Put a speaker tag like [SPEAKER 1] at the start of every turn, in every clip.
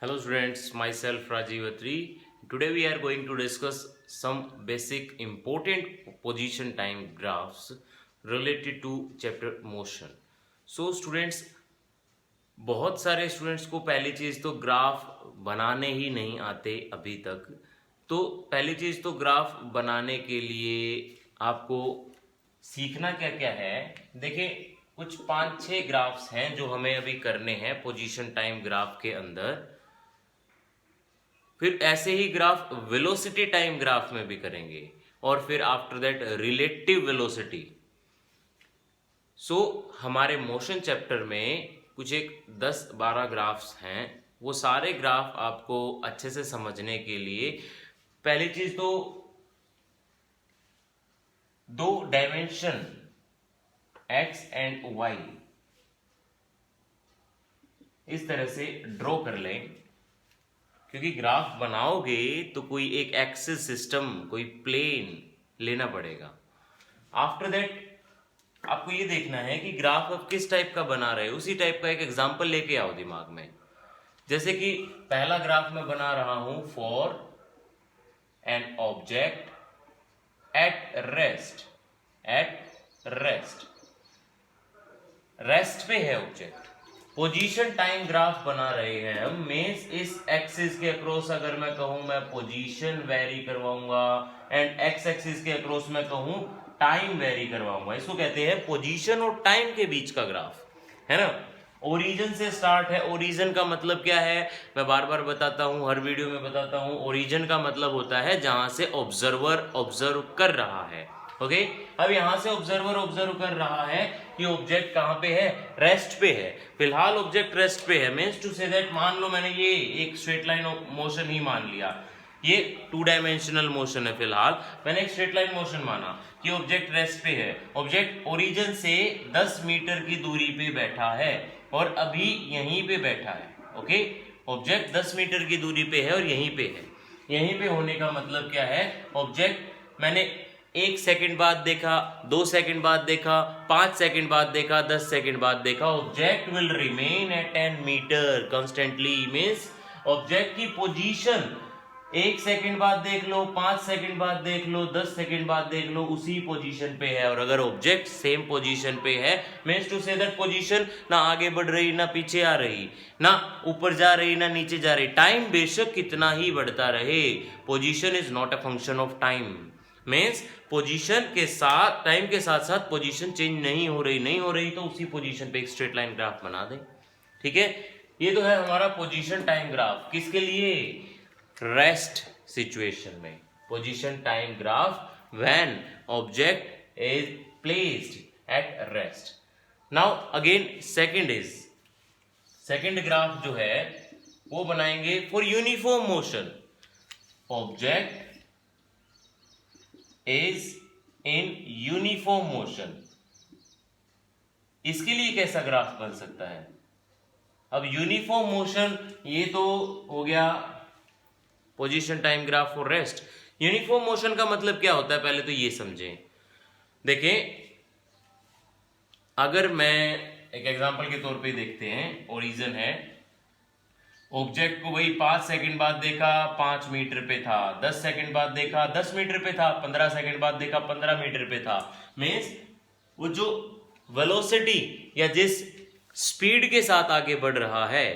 [SPEAKER 1] Hello students, myself Rajiv Atri. Today we are going to discuss some basic important position time graphs related to chapter motion. So students, बहुत सारे students को पहली चीज़ तो graph बनाने ही नहीं आते अभी तक। तो पहली चीज़ तो ग्राफ बनाने के लिए आपको सीखना क्या क्या है। देखिए, कुछ 5-6 ग्राफ्स हैं जो हमें अभी करने हैं पोजीशन टाइम ग्राफ के अंदर। फिर ऐसे ही ग्राफ वेलोसिटी टाइम ग्राफ में भी करेंगे और फिर आफ्टर दैट रिलेटिव वेलोसिटी। सो हमारे मोशन चैप्टर में कुछ एक 10-12 ग्राफ्स हैं। वो सारे ग्राफ आपको अच्छे से समझने के लिए पहली चीज तो 2 डायमेंशन एक्स एंड वाई इस तरह से ड्रॉ कर लें, क्योंकि ग्राफ बनाओगे तो कोई एक एक्सिस सिस्टम, कोई प्लेन लेना पड़ेगा। आफ्टर दैट आपको ये देखना है कि ग्राफ आप किस टाइप का बना रहे हो, उसी टाइप का एक एग्जांपल लेके आओ दिमाग में। जैसे कि पहला ग्राफ मैं बना रहा हूं for an object at rest rest पे है ऑब्जेक्ट। पोजीशन टाइम ग्राफ बना रहे हैं हम। मींस इस एक्सिस के अक्रॉस अगर मैं कहूं मैं पोजीशन वेरी करवाऊंगा एंड एक्स एक्सिस के अक्रॉस मैं कहूं टाइम वेरी करवाऊंगा। इसको कहते हैं पोजीशन और टाइम के बीच का ग्राफ, है ना। ओरिजिन से स्टार्ट है। ओरिजिन का मतलब क्या है, मैं बार बार बताता हूं, हर वीडियो में बताता हूं। ओरिजिन का मतलब होता है जहां से ऑब्जर्वर ऑब्जर्व कर रहा है। ओके, अब यहां से ऑब्जर्वर ऑब्जर्व कर रहा है कि ऑब्जेक्ट कहां पे है, रेस्ट पे है। फिलहाल ऑब्जेक्ट रेस्ट पे है। मींस टू से दैट, मान लो मैंने ये एक स्ट्रेट लाइन मोशन ही मान लिया, ये 2 डायमेंशनल मोशन है। फिलहाल मैंने एक स्ट्रेट लाइन मोशन माना कि ऑब्जेक्ट रेस्ट पे है। ऑब्जेक्ट ओरिजिन से 10 मीटर की दूरी पे बैठा है और अभी यहीं पे बैठा है। ओके, ऑब्जेक्ट 10 मीटर की दूरी पे है और यहीं पे है। यहीं पे होने का मतलब क्या है, ऑब्जेक्ट मैंने 1 सेकंड बाद देखा, 2 सेकंड बाद देखा, 5 सेकंड बाद देखा, 10 सेकंड बाद देखा, object will remain at 10 metre constantly. Means object की पोजीशन 1 सेकंड बाद देख लो, 5 सेकंड बाद देख लो, 10 सेकंड बाद देख लो, उसी पोजीशन पे है। और अगर ऑब्जेक्ट सेम पोजीशन पे है, means to say that position ना आगे बढ़ रही, ना पीछे आ रही, ना ऊपर जा रही, ना नीचे जा रही। टाइम बेशक कितना ही बढ़ता रहे, position is not a function of time. Means position के साथ, टाइम के साथ साथ पोजीशन चेंज नहीं हो रही तो उसी पोजीशन पे एक स्ट्रेट लाइन ग्राफ बना दें। ठीक है, ये तो है हमारा पोजीशन टाइम ग्राफ। किसके लिए, रेस्ट सिचुएशन में। Position time graph when object is placed at rest. Now again second graph जो है वो बनाएंगे for uniform motion. Object is in uniform motion. इसके लिए कैसा ग्राफ बन सकता है। अब यूनिफॉर्म मोशन ये तो हो गया position time graph for rest. Uniform motion का मतलब क्या होता है, पहले तो ये समझें। देखें, अगर मैं एक एग्जांपल के तौर पे देखते हैं, ओरिजिन है, ऑब्जेक्ट को वही 5 सेकंड बाद देखा, 5 मीटर पे था, 10 सेकंड बाद देखा, 10 मीटर पे था, 15 सेकंड बाद देखा, 15 मीटर पे था। मींस वो जो वेलोसिटी या जिस स्पीड के साथ आगे बढ़ रहा है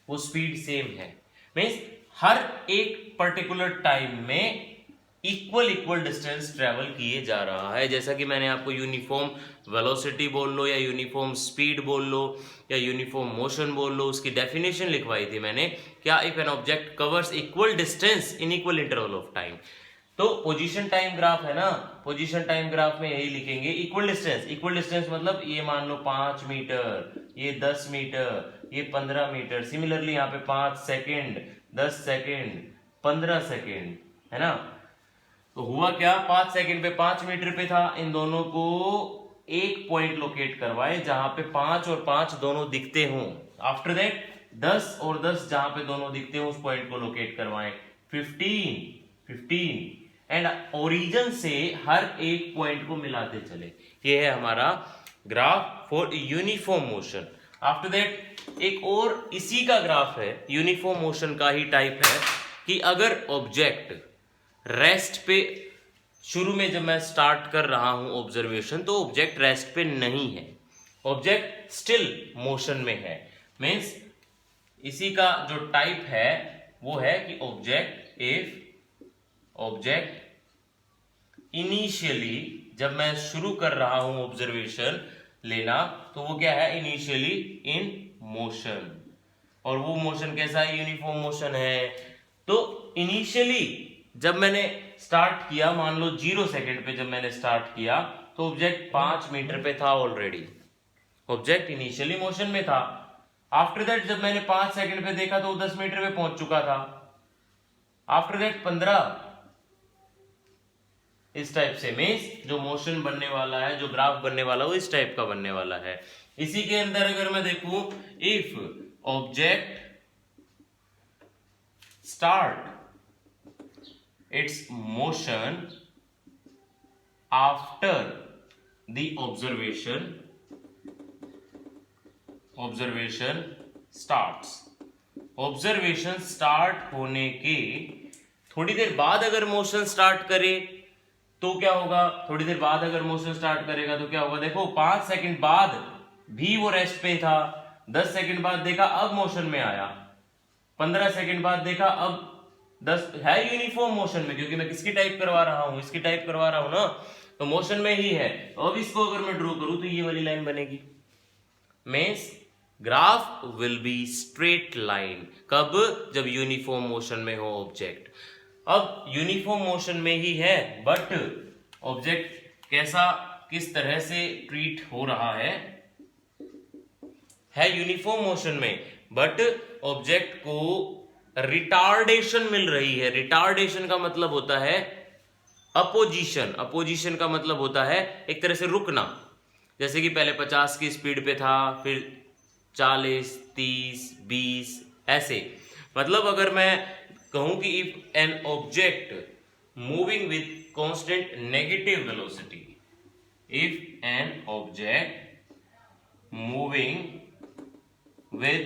[SPEAKER 1] वो स्पीड सेम है। मींस हर एक पर्टिकुलर टाइम में इक्वल डिस्टेंस ट्रेवल किए जा रहा है। जैसा कि मैंने आपको यूनिफॉर्म वेलोसिटी बोल लो या यूनिफॉर्म स्पीड बोल लो या यूनिफॉर्म मोशन बोल लो, उसकी डेफिनेशन लिखवाई थी मैंने, क्या if an object covers equal distance in equal interval of time. तो पोजीशन टाइम ग्राफ है ना, पोजीशन टाइम ग्राफ में यही लिखेंगे, इक्वल डिस्टेंस मतलब ये मान लो 5 मीटर, ये 10 मीटर, ये 15 मीटर। सिमिलरली यहाँ पे 5 सेकेंड, 10 सेकेंड, 15 सेकेंड, है ना। तो हुआ क्या, 5 सेकेंड पे 5 मीटर पे था, इन दोनों को एक पॉइंट लोकेट करवाए जहां पे 5 और 5 दोनों दिखते हों। आफ्टर दैट 10 और 10 जहां पे दोनों दिखते हों उस पॉइंट को लोकेट करवाएं। 15 एंड ओरिजिन से हर एक पॉइंट को मिलाते चले। ये है हमारा graph for uniform motion. After that एक और इसी का ग्राफ है, यूनिफॉर्म मोशन का ही टाइप है, कि अगर ऑब्जेक्ट रेस्ट पे, शुरू में जब मैं स्टार्ट कर रहा हूं ऑब्जर्वेशन, तो ऑब्जेक्ट रेस्ट पे नहीं है, ऑब्जेक्ट स्टिल मोशन में है। मीन्स इसी का जो टाइप है वो है कि ऑब्जेक्ट, इफ ऑब्जेक्ट इनिशियली, जब मैं शुरू कर रहा हूं ऑब्जर्वेशन लेना, तो वो क्या है, इनिशियली इन मोशन, और वो मोशन कैसा है, यूनिफॉर्म मोशन है। तो इनिशियली जब मैंने स्टार्ट किया, मान लो 0 सेकंड पे जब मैंने स्टार्ट किया, तो ऑब्जेक्ट 5 मीटर पे था ऑलरेडी, ऑब्जेक्ट इनिशियली मोशन में था। आफ्टर दैट जब मैंने 5 सेकंड पे देखा तो 10 मीटर पे पहुंच चुका था। आफ्टर दैट 15, इस टाइप से। मीन्स जो मोशन बनने वाला है, जो ग्राफ बनने वाला है, वो इस टाइप का बनने वाला है। इसी के अंदर अगर मैं देखूं, if object start its motion after the observation starts, observation start होने के थोड़ी देर बाद अगर मोशन स्टार्ट करे तो क्या होगा, थोड़ी देर बाद अगर मोशन स्टार्ट करेगा तो क्या होगा, देखो 5 सेकंड बाद भी वो रेस्ट पे था, 10 सेकंड बाद देखा अब मोशन में आया, 15 सेकंड बाद देखा अब 10 है यूनिफॉर्म मोशन में, क्योंकि मैं किसकी टाइप करवा रहा हूं, इसकी टाइप करवा रहा हूं ना, तो मोशन में ही है। अब इसको अगर मैं ड्रॉ करूं तो ये वाली लाइन बनेगी। Means graph will be straight line, कब, जब यूनिफॉर्म मोशन में हो ऑब्जेक्ट। अब यूनिफॉर्म मोशन में ही है, बट ऑब्जेक्ट कैसा, किस तरह से ट्रीट हो रहा है यूनिफॉर्म मोशन में, बट ऑब्जेक्ट को रिटार्डेशन मिल रही है। रिटार्डेशन का मतलब होता है अपोजिशन, अपोजिशन का मतलब होता है एक तरह से रुकना। जैसे कि पहले 50 की स्पीड पे था, फिर 40, 30, 20 ऐसे। मतलब अगर मैं कहूं कि if an object moving with constant negative velocity, if an object moving with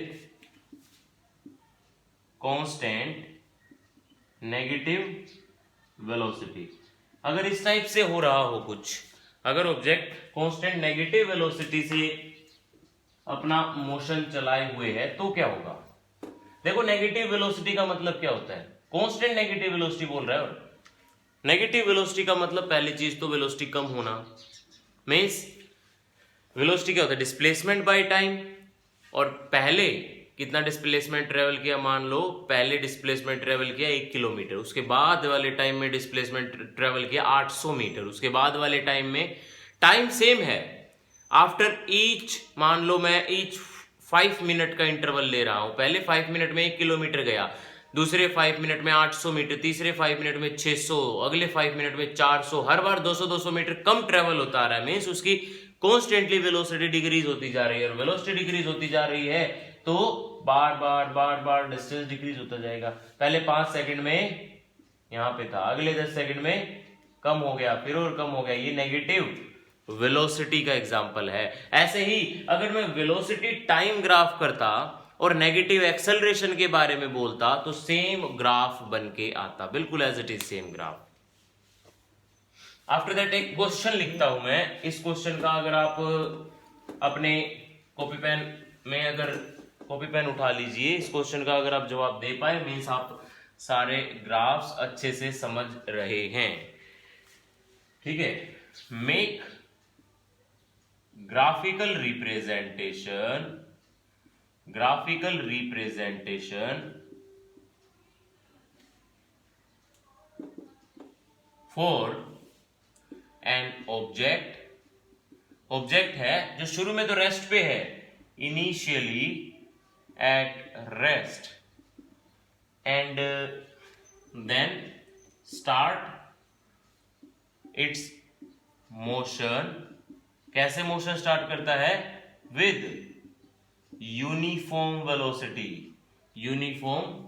[SPEAKER 1] constant negative velocity, अगर इस टाइप से हो रहा हो कुछ, अगर ऑब्जेक्ट कांस्टेंट नेगेटिव वेलोसिटी से अपना मोशन चलाए हुए है तो क्या होगा। देखो नेगेटिव वेलोसिटी का मतलब क्या होता है, कांस्टेंट नेगेटिव वेलोसिटी बोल रहा है, और नेगेटिव वेलोसिटी का मतलब पहली चीज तो वेलोसिटी कम होना। मींस वेलोसिटी क्या होता है, डिस्प्लेसमेंट बाय टाइम, और पहले कितना डिस्प्लेसमेंट ट्रेवल किया, मान लो पहले डिस्प्लेसमेंट ट्रेवल किया 1 किलोमीटर, उसके बाद वाले टाइम में डिस्प्लेसमेंट ट्रेवल किया 800 मीटर, उसके बाद वाले टाइम में टाइम सेम है। आफ्टर ईच, मान लो मैं ईच 5 मिनट का इंटरवल ले रहा हूं, पहले 5 मिनट में 1 किलोमीटर गया, दूसरे 5 मिनट में 800 मीटर, तीसरे 5 मिनट में 600, अगले 5 मिनट में 400, हर बार 200-200 मीटर कम ट्रेवल होता आ रहा है। मीन्स उसकी कॉन्स्टेंटली वेलोसिटी डिक्रीज होती जा रही है, और वेलोसिटी डिक्रीज होती जा रही है तो बार बार डिस्टेंस डिक्रीज होता जाएगा। पहले 5 सेकंड में यहां पे था, अगले 10 सेकंड में कम हो गया, फिर और कम हो गया। ये नेगेटिव वेलोसिटी का एग्जांपल है। ऐसे ही अगर मैं वेलोसिटी टाइम ग्राफ करता और नेगेटिव एक्सेलरेशन के बारे में बोलता तो सेम ग्राफ बन के आता, बिल्कुल as it is same graph. After that एक क्वेश्चन लिखता हूं मैं, इस क्वेश्चन का अगर आप अपने कॉपी पेन में, अगर कॉपी पेन उठा लीजिए, इस क्वेश्चन का अगर आप जवाब दे पाए मीन्स आप सारे ग्राफ्स अच्छे से समझ रहे हैं। ठीक है, make graphical representation for an object है जो शुरू में तो रेस्ट पे है, initially at rest, and then start its motion. कैसे मोशन स्टार्ट करता है, विद यूनिफॉर्म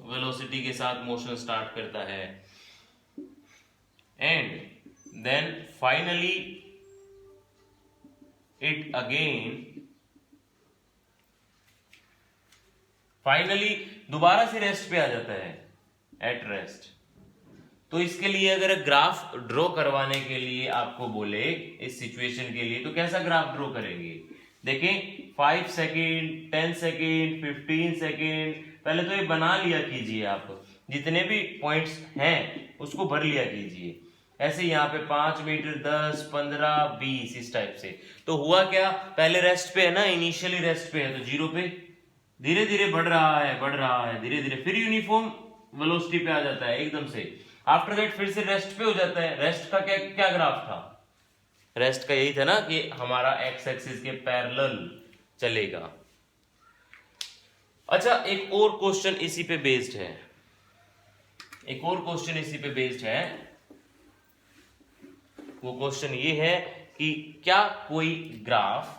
[SPEAKER 1] वेलोसिटी के साथ मोशन स्टार्ट करता है, and then finally it again finally दोबारा से रेस्ट पे आ जाता है, एट रेस्ट। तो इसके लिए अगर ग्राफ ड्रॉ करवाने के लिए आपको बोले इस सिचुएशन के लिए, तो कैसा ग्राफ ड्रॉ करेंगे? देखें 5 सेकेंड, 10 सेकेंड, 15 सेकेंड, पहले तो ये बना लिया कीजिए, आप जितने भी पॉइंट्स हैं उसको भर लिया कीजिए। ऐसे यहाँ पे 5 मीटर, 10, 15, 20 इस टाइप से। तो हुआ क्या, पहले रेस्ट पे है ना, इनिशियली रेस्ट पे है, तो 0 पे धीरे धीरे बढ़ रहा है धीरे धीरे, फिर यूनिफॉर्म वेलोसिटी पे आ जाता है एकदम से। आफ्टर दैट फिर से रेस्ट पे हो जाता है। रेस्ट का क्या क्या ग्राफ था? रेस्ट का यही था ना कि हमारा एक्स एक्सिस के पैरेलल चलेगा। अच्छा, एक और क्वेश्चन इसी पे बेस्ड है, एक और क्वेश्चन इसी पे बेस्ड है। वो क्वेश्चन ये है कि क्या कोई ग्राफ,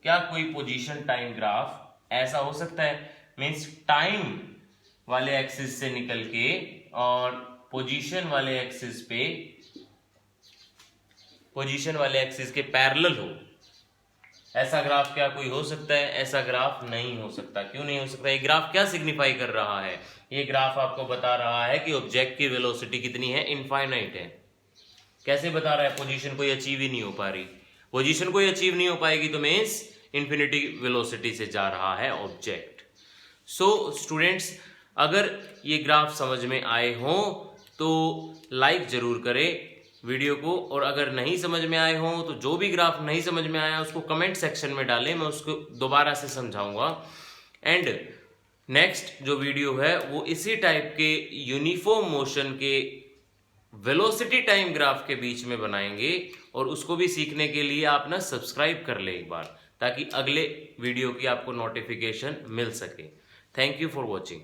[SPEAKER 1] क्या कोई पोजीशन टाइम ग्राफ ऐसा हो सकता है, मींस टाइम वाले एक्सिस से निकल के और पोजीशन वाले एक्सिस पे, पोजीशन वाले एक्सिस के पैरेलल हो, ऐसा ग्राफ क्या कोई हो सकता है? ऐसा ग्राफ नहीं हो सकता। क्यों नहीं हो सकता? ये ग्राफ क्या सिग्निफाई कर रहा है? ये ग्राफ आपको बता रहा है कि ऑब्जेक्ट की वेलोसिटी कितनी है, इनफाइनाइट है। कैसे बता रहा है? पोजीशन कोई अचीव ही नहीं हो पा रही। पोजीशन कोई अचीव नहीं हो पाएगी तो मींस इन्फिनिटी वेलोसिटी से जा रहा है ऑब्जेक्ट। सो स्टूडेंट्स, अगर ये ग्राफ समझ में आए हो तो लाइक जरूर करें वीडियो को, और अगर नहीं समझ में आए हो तो जो भी ग्राफ नहीं समझ में आया उसको कमेंट सेक्शन में डालें, मैं उसको दोबारा से समझाऊंगा। एंड नेक्स्ट जो वीडियो है वो इसी टाइप के यूनिफॉर्म मोशन के वेलोसिटी टाइम ग्राफ के बीच में बनाएंगे, और उसको भी सीखने के लिए आप ना सब्सक्राइब कर ले एक बार, ताकि अगले वीडियो की आपको नोटिफिकेशन मिल सके। Thank you for watching.